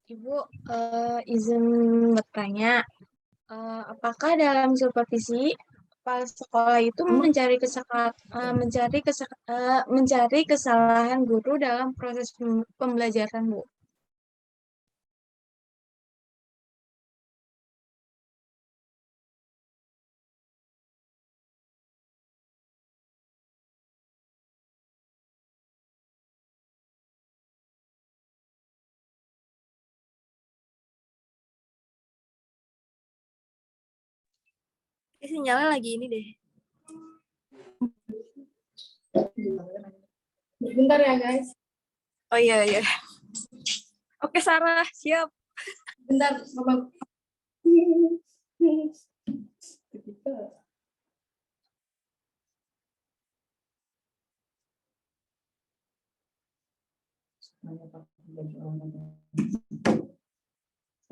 Ibu, izin bertanya, apakah dalam supervisi kepala sekolah itu mencari kesalahan guru dalam proses pembelajaran, Bu? Sinyalnya lagi ini deh. Bentar ya guys. Oh iya. Oke Sarah, siap. Bentar, Bapak.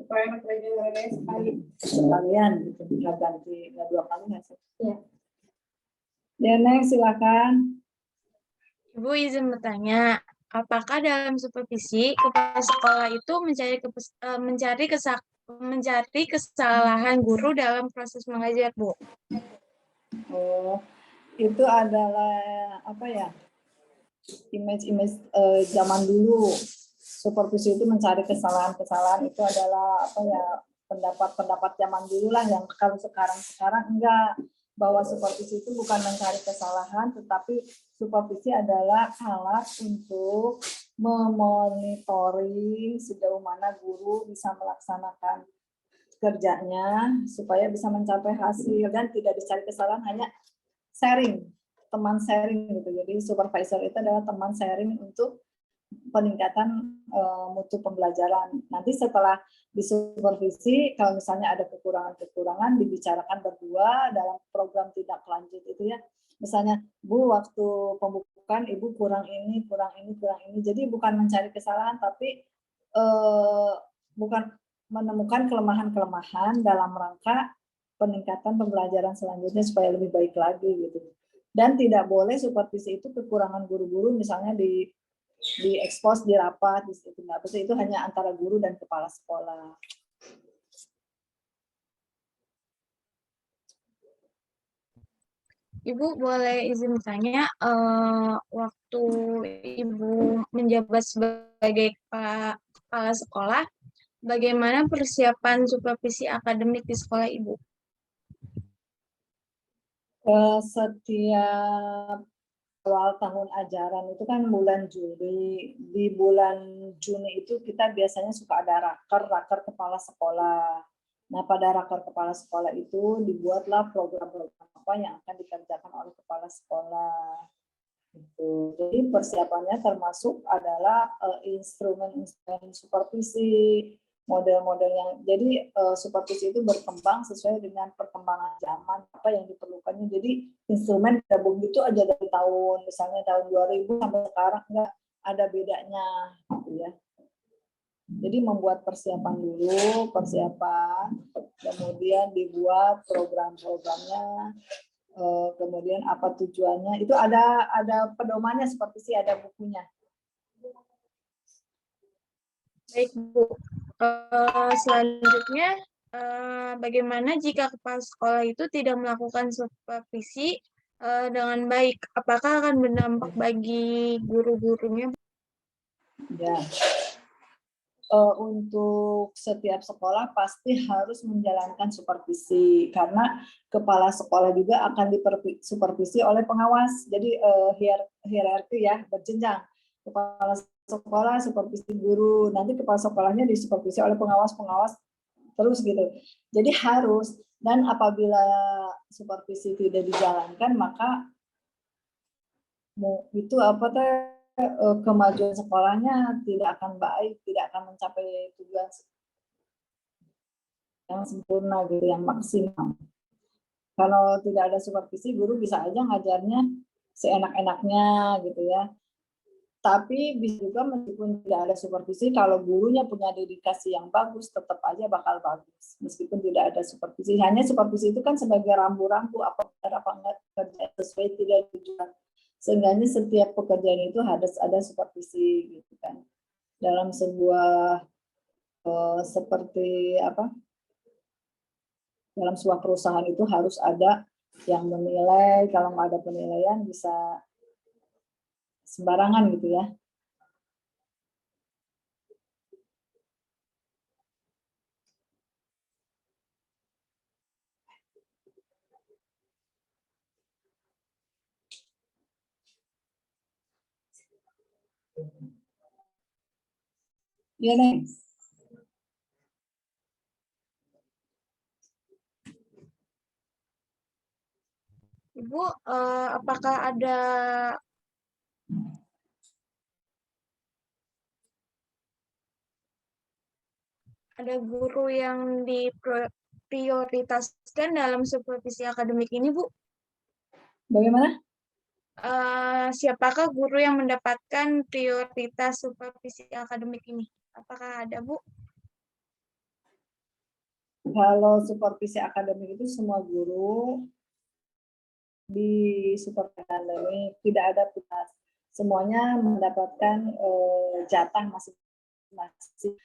Supaya materialnya sekali. Sekalian, gitu. Nggak ganti, nggak 2 kali nggak sih? Iya. Ya, next, silakan. Ibu izin bertanya, apakah dalam supervisi kepala sekolah itu mencari kesalahan guru dalam proses mengajar, Bu? Oh, itu adalah apa ya? Image zaman dulu. Supervisi itu mencari kesalahan-kesalahan itu adalah apa ya? Pendapat-pendapat zaman dulu lah, yang kalau sekarang enggak, bahwa supervisi itu bukan mencari kesalahan, tetapi supervisi adalah alat untuk memonitoring sejauh mana guru bisa melaksanakan kerjanya supaya bisa mencapai hasil dan tidak dicari kesalahan, hanya sharing, teman sharing gitu. Jadi supervisor itu adalah teman sharing untuk peningkatan mutu pembelajaran. Nanti setelah disupervisi, kalau misalnya ada kekurangan-kekurangan, dibicarakan berdua dalam program tindak lanjut itu ya. Misalnya, Bu, waktu pembukaan Ibu kurang ini. Jadi bukan mencari kesalahan, tapi bukan menemukan kelemahan-kelemahan dalam rangka peningkatan pembelajaran selanjutnya supaya lebih baik lagi gitu. Dan tidak boleh supervisi itu kekurangan guru-guru, misalnya diekspos di rapat, itu hanya antara guru dan kepala sekolah. Ibu boleh izin bertanya, waktu Ibu menjabat sebagai kepala sekolah, bagaimana persiapan supervisi akademik di sekolah Ibu? Setiap awal tahun ajaran itu kan bulan Juli. Di bulan Juni itu kita biasanya suka ada raker kepala sekolah. Nah, pada raker kepala sekolah itu dibuatlah program-program apa yang akan dikerjakan oleh kepala sekolah. Jadi persiapannya termasuk adalah instrumen-instrumen supervisi, model-model yang jadi supervisi itu berkembang sesuai dengan perkembangan zaman, apa yang diperlukannya. Jadi instrumen tidak begitu aja dari tahun misalnya tahun 2000 sampai sekarang, enggak, ada bedanya gitu ya. Jadi membuat persiapan dulu, kemudian dibuat program-programnya, kemudian apa tujuannya, itu ada pedomannya, seperti sih ada bukunya. Baik, Bu. Selanjutnya, bagaimana jika kepala sekolah itu tidak melakukan supervisi dengan baik? Apakah akan berdampak bagi guru-gurunya? Ya. Untuk setiap sekolah pasti harus menjalankan supervisi, karena kepala sekolah juga akan disupervisi oleh pengawas. Jadi hierarki ya, berjenjang. Kepala sekolah, supervisi guru, nanti kepala sekolahnya disupervisi oleh pengawas terus gitu. Jadi harus, dan apabila supervisi tidak dijalankan, maka itu apa teh, kemajuan sekolahnya tidak akan baik, tidak akan mencapai tujuan yang sempurna gitu, yang maksimal. Kalau tidak ada supervisi, guru bisa aja ngajarnya seenak-enaknya gitu ya. Tapi bisa juga meskipun tidak ada supervisi, kalau gurunya punya dedikasi yang bagus, tetap aja bakal bagus. Meskipun tidak ada supervisi. Hanya supervisi itu kan sebagai rambu-rambu apa benar apa enggak kerja sesuai tidak tujuan. Seenggaknya setiap pekerjaan itu harus ada supervisi gitu kan. Dalam sebuah seperti apa? Dalam sebuah perusahaan itu harus ada yang menilai, kalau nggak ada penilaian bisa sembarangan gitu ya. Iya, Neng. Ibu, apakah ada guru yang diprioritaskan dalam supervisi akademik ini, Bu? Bagaimana? Siapakah guru yang mendapatkan prioritas supervisi akademik ini? Apakah ada, Bu? Kalau supervisi akademik itu semua guru di supervisi akademik tidak ada tugas. Semuanya mendapatkan jatah masing-masing.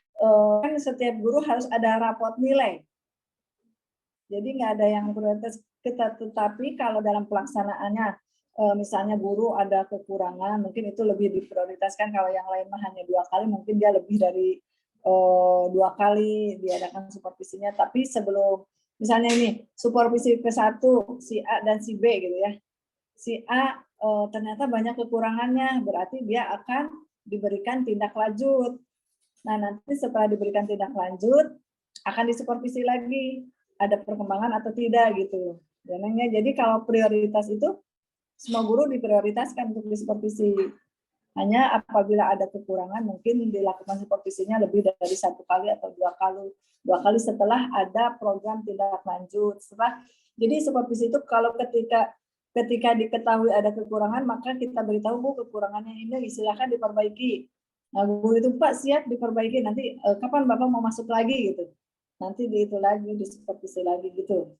Kan setiap guru harus ada raport nilai. Jadi nggak ada yang prioritas kita, tetapi kalau dalam pelaksanaannya misalnya guru ada kekurangan, mungkin itu lebih diprioritaskan. Kalau yang lain mah hanya 2 kali, mungkin dia lebih dari 2 kali diadakan supervisinya. Tapi sebelum misalnya ini supervisi ke-1 si A dan si B gitu ya, si A ternyata banyak kekurangannya, berarti dia akan diberikan tindak lanjut. Nah, nanti setelah diberikan tindak lanjut akan disupervisi lagi ada perkembangan atau tidak gitu. Jadi kalau prioritas itu semua guru diprioritaskan untuk disupervisi. Hanya apabila ada kekurangan mungkin dilakukan supervisinya lebih dari 1 kali atau 2 kali setelah ada program tindak lanjut. Jadi supervisi itu kalau ketika diketahui ada kekurangan maka kita beritahu, Bu, kekurangannya ini silakan diperbaiki. Nah, guru itu, Pak, siap diperbaiki, nanti kapan Bapak mau masuk lagi gitu. Nanti itu lagi disupervisi lagi gitu.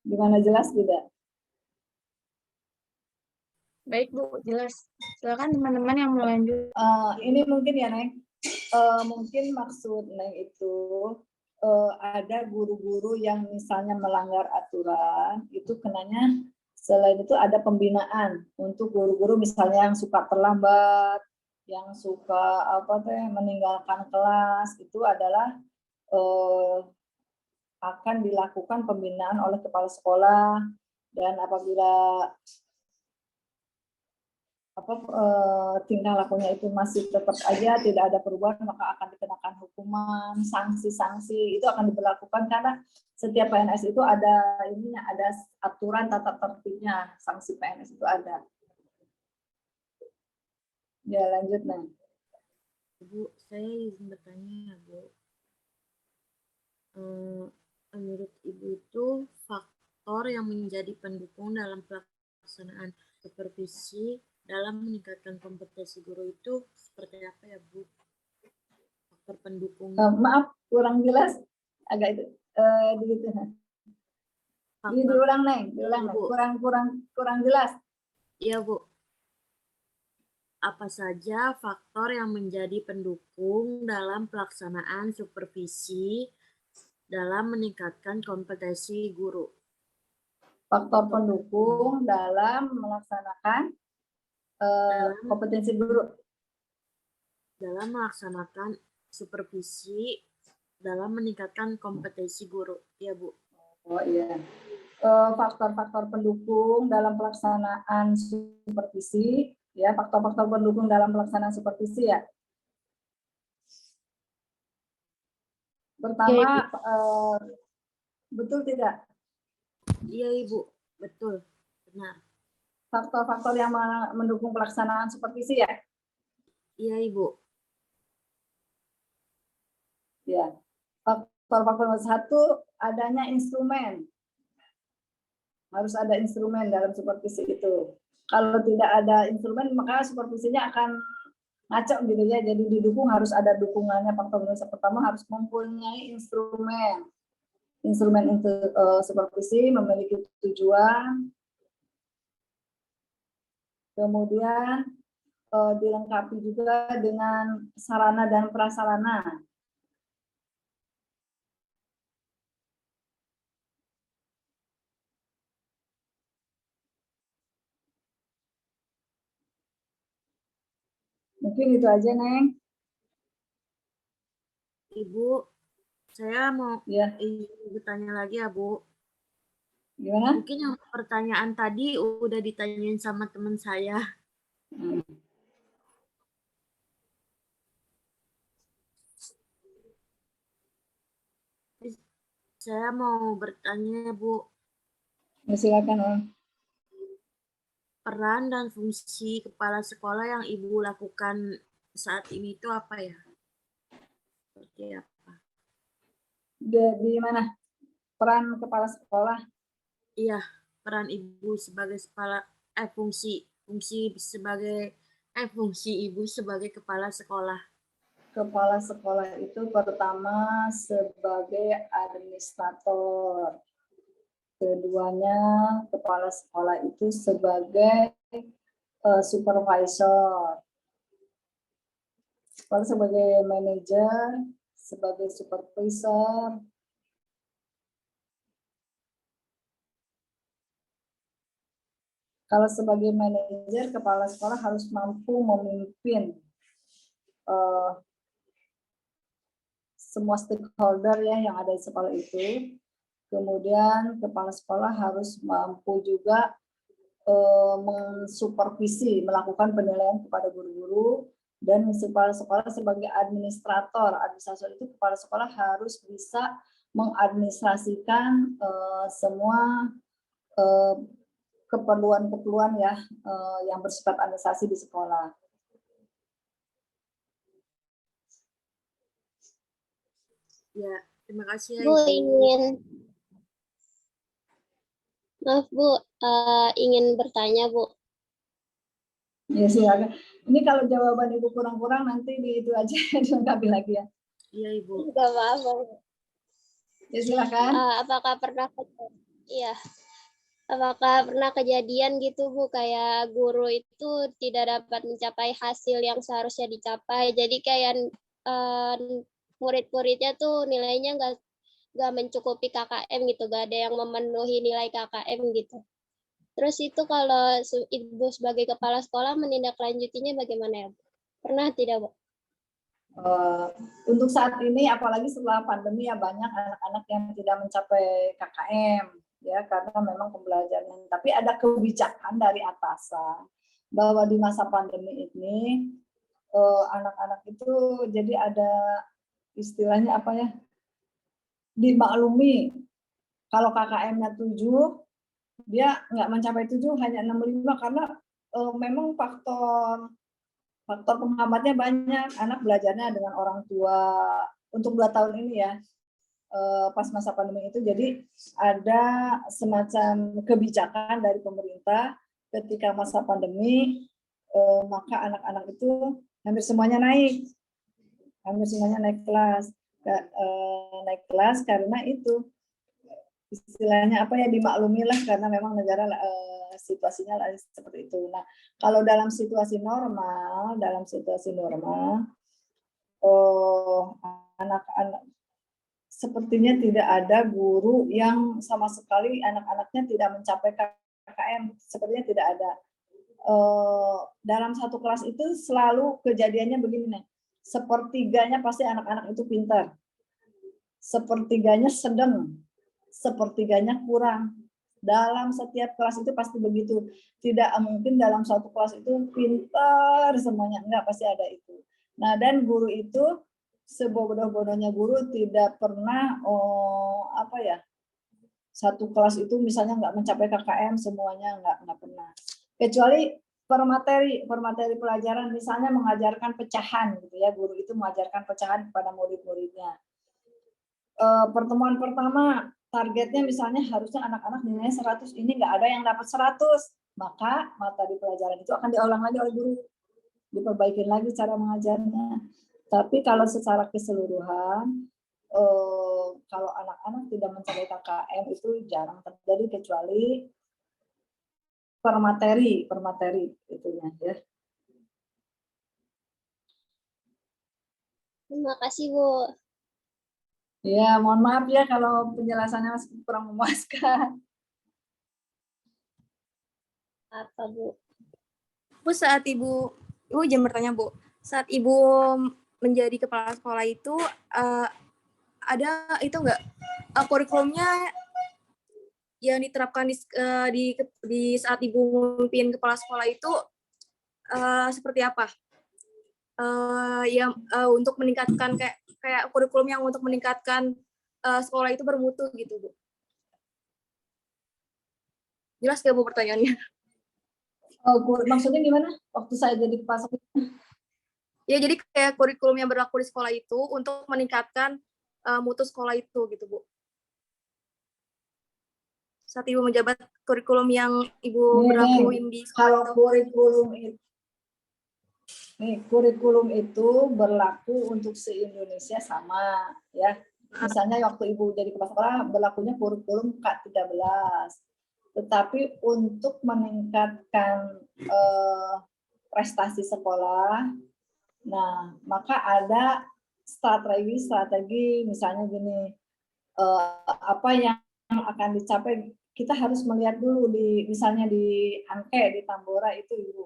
Gimana, jelas tidak? Baik, Bu, jelas. Silakan teman-teman yang mau lanjut. Ini mungkin ya, Neng. Mungkin maksud Neng itu ada guru-guru yang misalnya melanggar aturan, itu kenanya selain itu ada pembinaan untuk guru-guru misalnya yang suka terlambat, yang suka meninggalkan kelas, itu adalah akan dilakukan pembinaan oleh kepala sekolah, dan apabila tingkah lakunya itu masih tetap aja tidak ada perubahan, maka akan dikenakan hukuman, sanksi-sanksi itu akan diberlakukan karena setiap PNS itu ada aturan tata tertibnya, sanksi PNS itu ada. Ya, lanjut, Neng. Bu, saya izin bertanya, Bu. Menurut Ibu itu faktor yang menjadi pendukung dalam pelaksanaan supervisi dalam meningkatkan kompetensi guru itu seperti apa ya, Bu? Faktor pendukung. Maaf, kurang jelas. Agak itu. Begitu. Diulang, Neng. Diulang, Neng. Kurang jelas. Iya, Bu. Apa saja faktor yang menjadi pendukung dalam pelaksanaan supervisi dalam meningkatkan kompetensi guru? Faktor pendukung dalam melaksanakan kompetensi guru. Dalam melaksanakan supervisi dalam meningkatkan kompetensi guru, ya, Bu. Oh iya. Faktor-faktor pendukung dalam pelaksanaan supervisi, ya, faktor-faktor pendukung dalam pelaksanaan supervisi ya. Pertama, betul tidak? Iya, Ibu, betul, benar. Faktor-faktor yang mendukung pelaksanaan supervisi ya? Iya, Ibu. Ya. Faktor-faktor satu, adanya instrumen. Harus ada instrumen dalam supervisi itu. Kalau tidak ada instrumen, maka supervisinya akan ngaco gitu ya. Jadi didukung harus ada dukungannya. Faktor pertama harus mempunyai instrumen. Instrumen untuk supervisi memiliki tujuan. Kemudian dilengkapi juga dengan sarana dan prasarana. Mungkin itu aja, Neng. Ibu, saya mau Ya, bertanya lagi ya, Bu. gimana? Mungkin yang pertanyaan tadi udah ditanyain sama teman saya. Hmm. Saya mau bertanya, Bu, Ya, silakan, Om. peran dan fungsi kepala sekolah yang Ibu lakukan saat ini itu apa ya? Seperti apa? Di mana? Peran kepala sekolah. Iya, peran Ibu sebagai fungsi Ibu sebagai kepala sekolah. Kepala sekolah itu pertama sebagai administrator. Keduanya, kepala sekolah itu sebagai supervisor. Sekolah sebagai manajer, sebagai supervisor. Kalau sebagai manajer, kepala sekolah harus mampu memimpin semua stakeholder ya yang ada di sekolah itu. Kemudian kepala sekolah harus mampu juga mensupervisi, melakukan penilaian kepada guru-guru, dan kepala sekolah sebagai administrator. Administrator itu kepala sekolah harus bisa mengadministrasikan semua keperluan-keperluan ya yang bersifat administrasi di sekolah. Ya, terima kasih ya, Bu, Ibu. maaf Bu, ingin bertanya Bu. Ya silakan. Ini kalau jawaban Ibu kurang-kurang nanti di itu aja dilengkapi lagi ya. Iya, Ibu. Gak apa-apa. Ya silakan. Apakah pernah kejadian gitu Bu, kayak guru itu tidak dapat mencapai hasil yang seharusnya dicapai, jadi kayak murid-muridnya tuh nilainya nggak mencukupi KKM gitu, nggak ada yang memenuhi nilai KKM gitu. Terus itu kalau Ibu sebagai kepala sekolah menindaklanjutinya bagaimana ya Bu? Pernah tidak Bu? Untuk saat ini apalagi setelah pandemi ya banyak anak-anak yang tidak mencapai KKM ya karena memang pembelajaran. Tapi ada kebijakan dari atasan bahwa di masa pandemi ini anak-anak itu jadi ada istilahnya apa ya, dimaklumi kalau KKM-nya 7 dia nggak mencapai 7 hanya 65 karena memang faktor penghambatnya banyak. Anak belajarnya dengan orang tua untuk 2 tahun ini ya pas masa pandemi itu. Jadi ada semacam kebijakan dari pemerintah ketika masa pandemi maka anak-anak itu hampir semuanya naik kelas. Naik kelas karena itu istilahnya apa ya, dimaklumi lah karena memang negara situasinya lah seperti itu. Nah, kalau dalam situasi normal anak-anak sepertinya tidak ada guru yang sama sekali anak-anaknya tidak mencapai KKM, sepertinya tidak ada. Dalam satu kelas itu selalu kejadiannya begini nih, sepertiganya pasti anak-anak itu pintar, sepertiganya sedang, sepertiganya kurang. Dalam setiap kelas itu pasti begitu. Tidak mungkin dalam satu kelas itu pintar semuanya, enggak, pasti ada itu. Nah, dan guru itu sebodoh-bodohnya guru tidak pernah satu kelas itu misalnya enggak mencapai KKM semuanya, enggak pernah. Kecuali per materi pelajaran, misalnya mengajarkan pecahan gitu ya, guru itu mengajarkan pecahan kepada murid-muridnya. Pertemuan pertama targetnya misalnya harusnya anak-anak nilainya 100, ini nggak ada yang dapat 100, maka materi pelajaran itu akan diulang lagi oleh guru, diperbaikin lagi cara mengajarnya. Tapi kalau secara keseluruhan kalau anak-anak tidak mencapai KKM itu jarang terjadi kecuali per materi itunya ya. Terima kasih, Bu. Ya, mohon maaf ya kalau penjelasannya masih kurang memuaskan. Apa, Bu? Bu, saat Ibu izin bertanya, Bu. Saat Ibu menjadi kepala sekolah itu ada itu enggak kurikulumnya yang diterapkan di saat Ibu memimpin kepala sekolah itu seperti apa? Untuk meningkatkan kayak kurikulum yang untuk meningkatkan sekolah itu bermutu gitu, Bu. Jelas nggak, Bu, pertanyaannya? Oh, maksudnya gimana? Waktu saya jadi kepala sekolah? Ya, jadi kayak kurikulum yang berlaku di sekolah itu untuk meningkatkan mutu sekolah itu gitu, Bu. Saat Ibu menjabat, kurikulum yang Ibu berlakuin di sekolah kalau itu. kurikulum itu berlaku untuk se-Indonesia sama ya. Misalnya waktu Ibu jadi kepala sekolah berlakunya kurikulum K13. Tetapi untuk meningkatkan prestasi sekolah, nah maka ada strategi misalnya gini, apa yang akan dicapai, kita harus melihat dulu misalnya di Anke, di Tambora itu Ibu,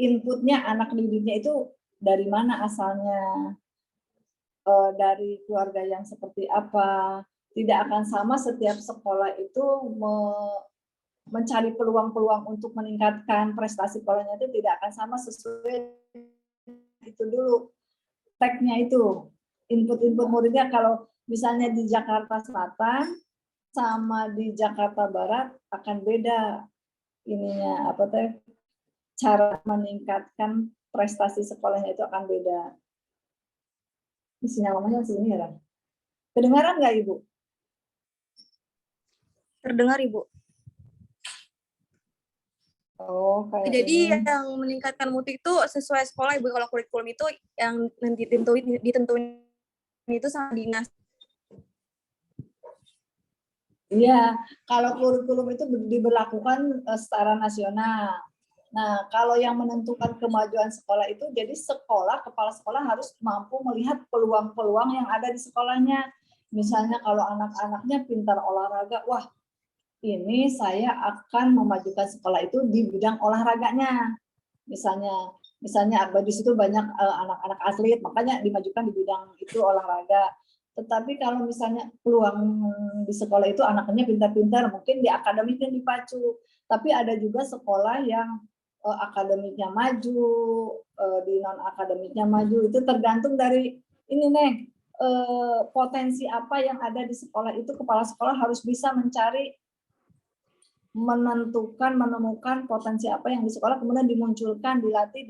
inputnya anak didiknya itu dari mana asalnya, dari keluarga yang seperti apa. Tidak akan sama setiap sekolah itu mencari peluang-peluang untuk meningkatkan prestasi sekolahnya itu tidak akan sama sesuai itu dulu tagnya itu. Input muridnya kalau misalnya di Jakarta Selatan sama di Jakarta Barat akan beda ininya cara meningkatkan prestasi sekolahnya itu akan beda. Ini sinyal ngomongnya sini ya. Kedengaran nggak Ibu? Terdengar, Ibu. Oh, kayak Jadi ini. yang meningkatkan mutu itu sesuai sekolah, Ibu. Kalau kurikulum itu yang ditentuin itu sama dinas. Iya, kalau kurikulum itu diberlakukan secara nasional. Nah, kalau yang menentukan kemajuan sekolah itu, jadi kepala sekolah harus mampu melihat peluang-peluang yang ada di sekolahnya. Misalnya kalau anak-anaknya pintar olahraga, wah ini saya akan memajukan sekolah itu di bidang olahraganya. Misalnya di situ banyak anak-anak atlet, makanya dimajukan di bidang itu olahraga. Tetapi kalau misalnya peluang di sekolah itu anaknya pintar-pintar, mungkin di akademiknya dipacu. Tapi ada juga sekolah yang akademiknya maju, di non akademiknya maju. Itu tergantung dari ini potensi apa yang ada di sekolah itu. Kepala sekolah harus bisa menemukan potensi apa yang di sekolah, kemudian dimunculkan, dilatih,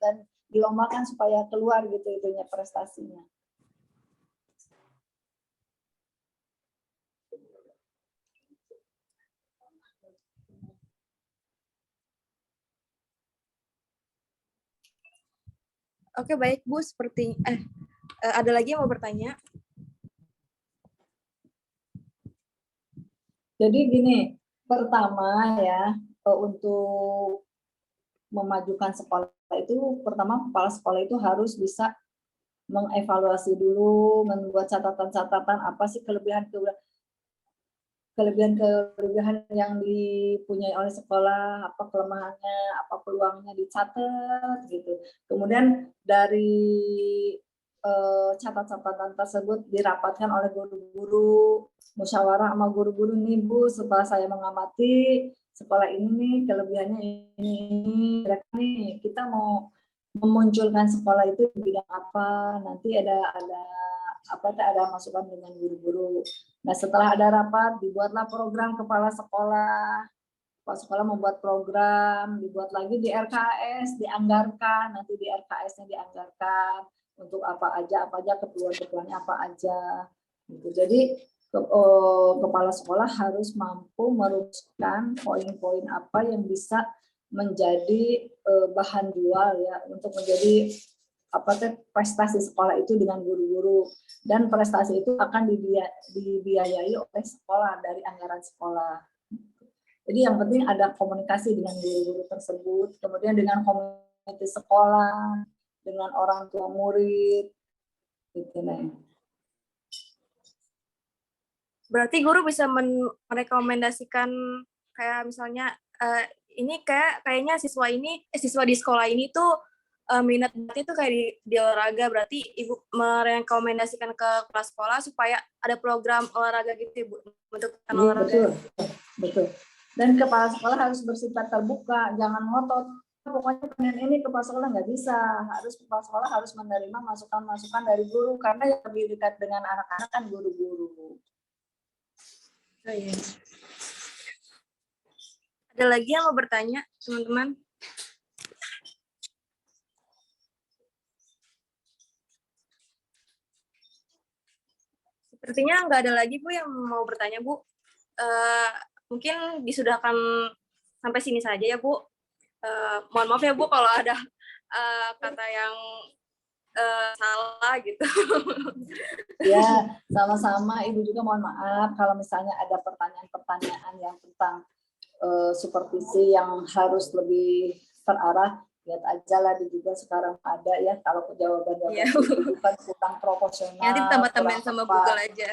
dan dilombakan supaya keluar gitu itunya prestasinya. Oke, baik, Bu. Ada lagi yang mau bertanya? Jadi gini, pertama ya, untuk memajukan sekolah itu, pertama kepala sekolah itu harus bisa mengevaluasi dulu, membuat catatan-catatan apa sih kelebihan yang dipunyai oleh sekolah, apa kelemahannya, apa peluangnya, dicatat gitu. Kemudian dari catatan tersebut dirapatkan oleh guru-guru, musyawarah sama guru-guru nih Bu, setelah saya mengamati sekolah ini nih kelebihannya ini, nih kita mau memunculkan sekolah itu di bidang apa, nanti ada masukan dengan guru-guru. Nah, setelah ada rapat, dibuatlah program kepala sekolah. Kepala sekolah membuat program, dibuat lagi di RKS, dianggarkan, nanti di RKS-nya dianggarkan untuk apa aja keperluan-keperluannya apa aja. Gitu. Jadi kepala sekolah harus mampu merumuskan poin-poin apa yang bisa menjadi bahan jual ya untuk menjadi prestasi sekolah itu dengan guru-guru, dan prestasi itu akan dibiayai oleh sekolah dari anggaran sekolah. Jadi yang penting ada komunikasi dengan guru-guru tersebut, kemudian dengan komite sekolah, dengan orang tua murid gitu nih. Berarti guru bisa merekomendasikan kayak misalnya ini kayaknya siswa di sekolah ini tuh minat banget itu kayak di olahraga. Berarti Ibu merekomendasikan ke kepala sekolah supaya ada program olahraga gitu Ibu untuk Iya, olahraga. betul. Dan kepala sekolah harus bersifat terbuka, jangan ngotot. Pokoknya pengen ini kepala sekolah nggak bisa. Kepala sekolah harus menerima masukan-masukan dari guru karena yang lebih dekat dengan anak-anak kan guru-guru. Oh, iya. Ada lagi yang mau bertanya, teman-teman? Sepertinya nggak ada lagi Bu yang mau bertanya Bu. Mungkin disudahkan sampai sini saja ya Bu. Mohon maaf ya Bu kalau ada kata yang salah gitu. Ya, sama-sama. Ibu juga mohon maaf kalau misalnya ada pertanyaan-pertanyaan yang tentang supervisi yang harus lebih terarah. Lihat aja lah di juga sekarang ada ya, kalau jawaban-jawaban itu bukan kurang proporsional. Nanti tambah-tambahin sama Google aja.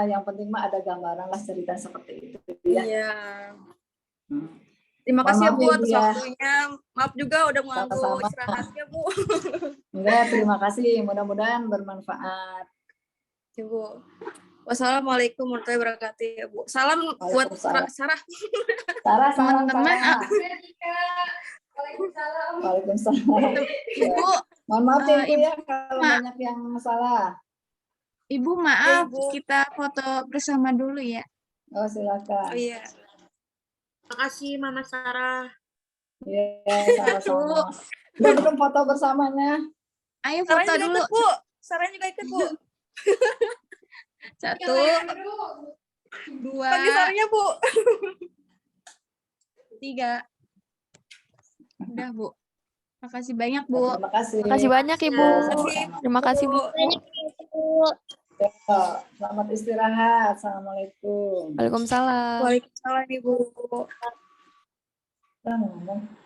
Yang penting mah ada gambaran lah cerita seperti itu ya. Iya. Terima kasih ya Bu atas waktunya. Maaf juga udah mengganggu istirahatnya Bu. Enggak, terima kasih. Mudah-mudahan bermanfaat. Ya Bu. Wassalamualaikum warahmatullahi wabarakatuh ya Bu. Salam buat Sarah. Sarah, teman-teman. Waalaikumsalam. Ibu, mohon maaf ya Ibu ya kalau banyak yang salah. Ibu maaf, kita foto bersama dulu ya. Oh, silakan. Oh iya. Terima kasih Mama Sarah. Iya, sama-sama. Udah belum foto bersamanya? Ayo foto dulu. Ikut, Bu. Sarahnya juga ikut, Bu. 1, 2, Pagi Sarahnya, Bu. 3. Udah, Bu. Makasih banyak, Bu. Terima kasih. Makasih banyak Ibu. Terima kasih Bu. Selamat istirahat. Assalamualaikum. Waalaikumsalam. Waalaikumsalam Ibu. Ngomong.